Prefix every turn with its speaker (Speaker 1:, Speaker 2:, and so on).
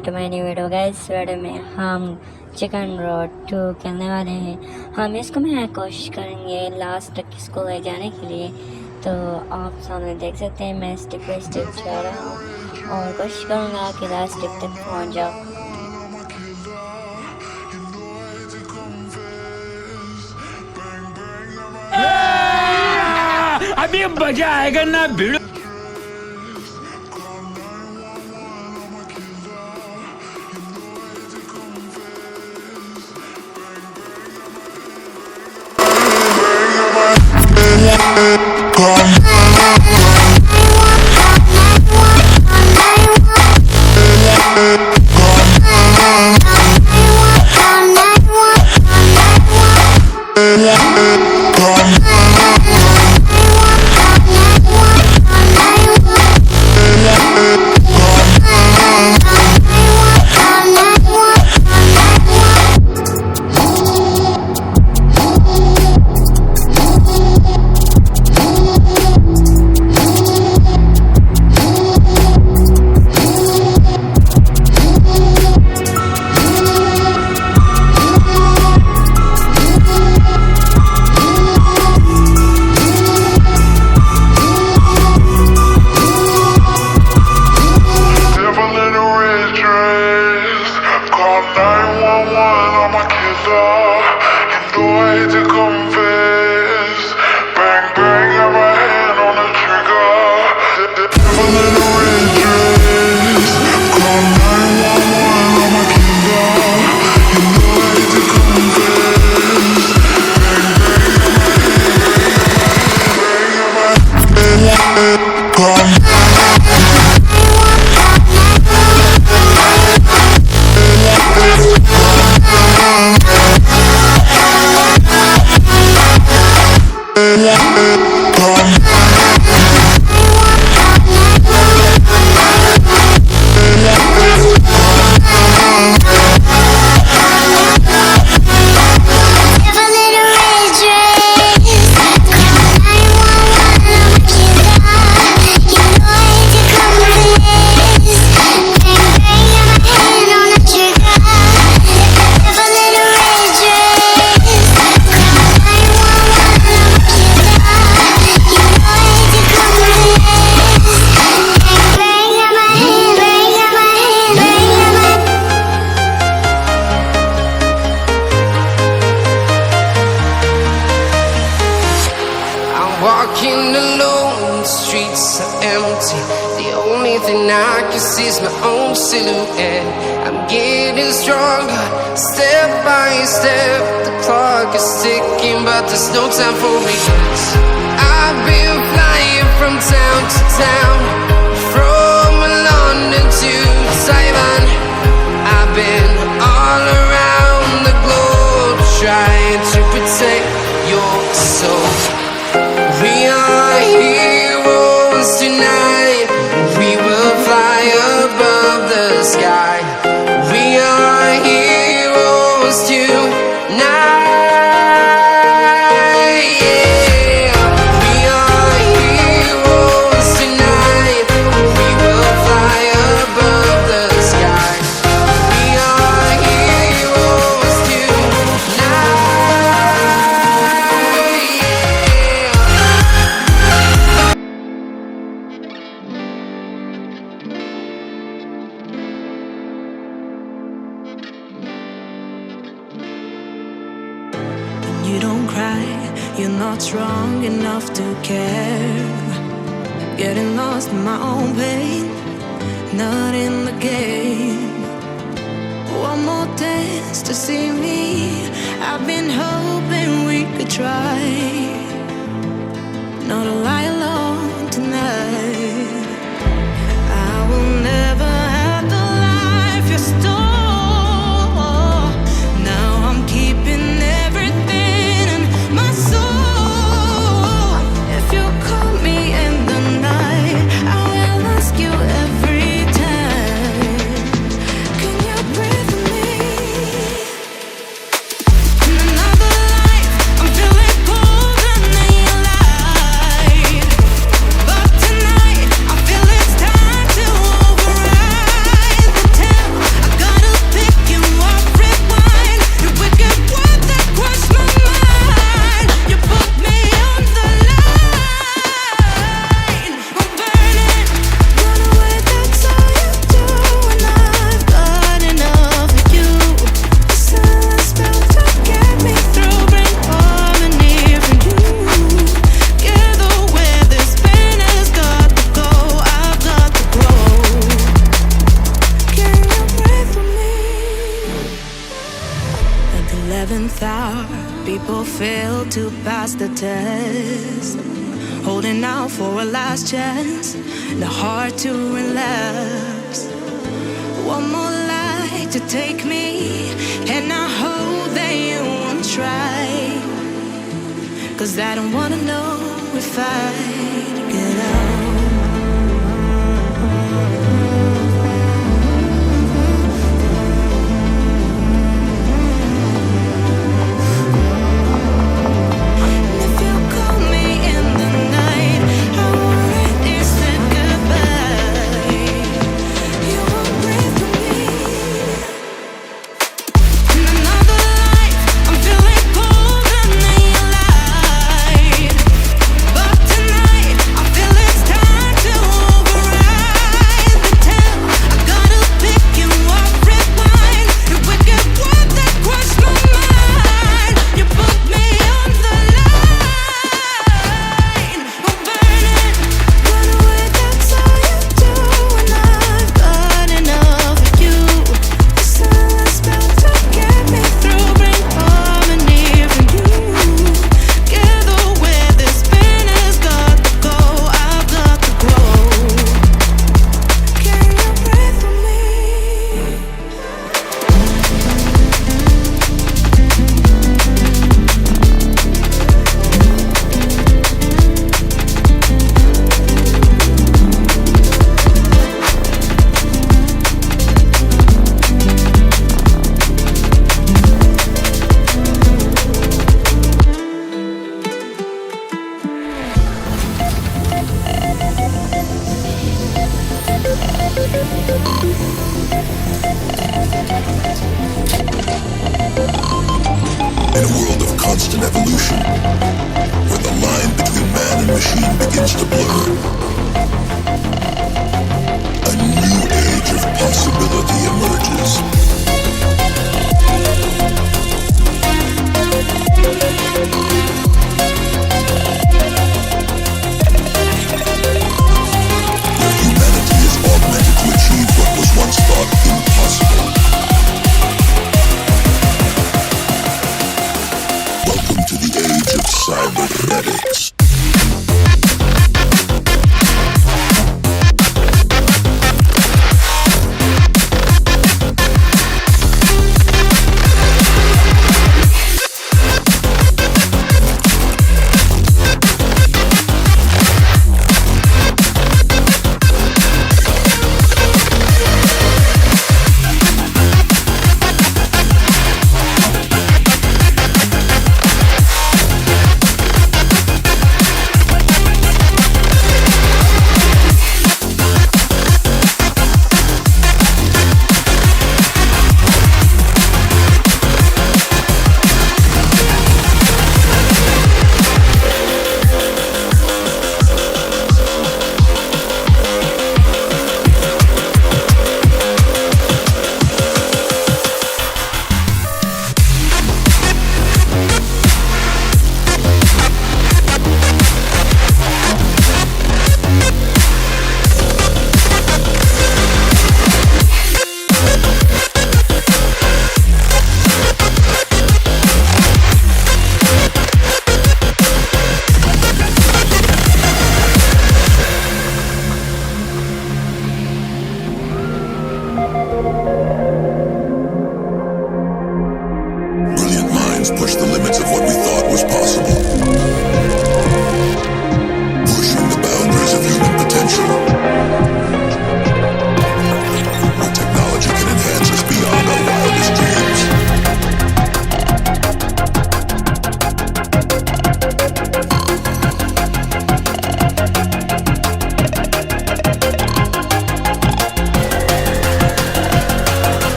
Speaker 1: Back to my new video guys. Video में हम chicken road 2 खेलने वाले हैं। हम इसको मैं कोशिश करेंगे लास्ट तक इसको ले जाने के लिए। तो आप सामने देख सकते हैं मैं स्टेप बाई स्टेप जा रहा हूँ और कोशिश करूँगा कि लास्ट स्टेप तक पहुँच जाऊँ।
Speaker 2: अभी मजा आएगा ना भिड़ो।
Speaker 3: Walking alone, the streets are empty. The only thing I can see is my own silhouette. I'm getting stronger, step by step. The clock is ticking, but there's no time for regrets. I've been flying from town to town, from London to Taiwan. I've been all around the globe, trying to protect your soul. We are heroes tonight. We will fly above the sky. We are heroes tonight. Yeah. We are heroes tonight. We will fly above the sky. We are heroes tonight.
Speaker 4: You don't cry, you're not strong enough to care. Getting lost in my own pain, not in the game. One more dance to see me. I've been hoping we could try not to lie alone tonight. I will never have the life you stole. Now I'm keeping everything in my soul. If you call me in the night, I will ask you every time, can you breathe with me? In another life, I'm feeling cold and alive. 11th hour, people fail to pass the test. Holding out for a last chance, the heart to relapse. One more light to take me, and I hope that you won't try. 'Cause I don't wanna know if I get out.
Speaker 5: In a world of constant evolution, where the line between man and machine begins to blur, a new age of possibility emerges.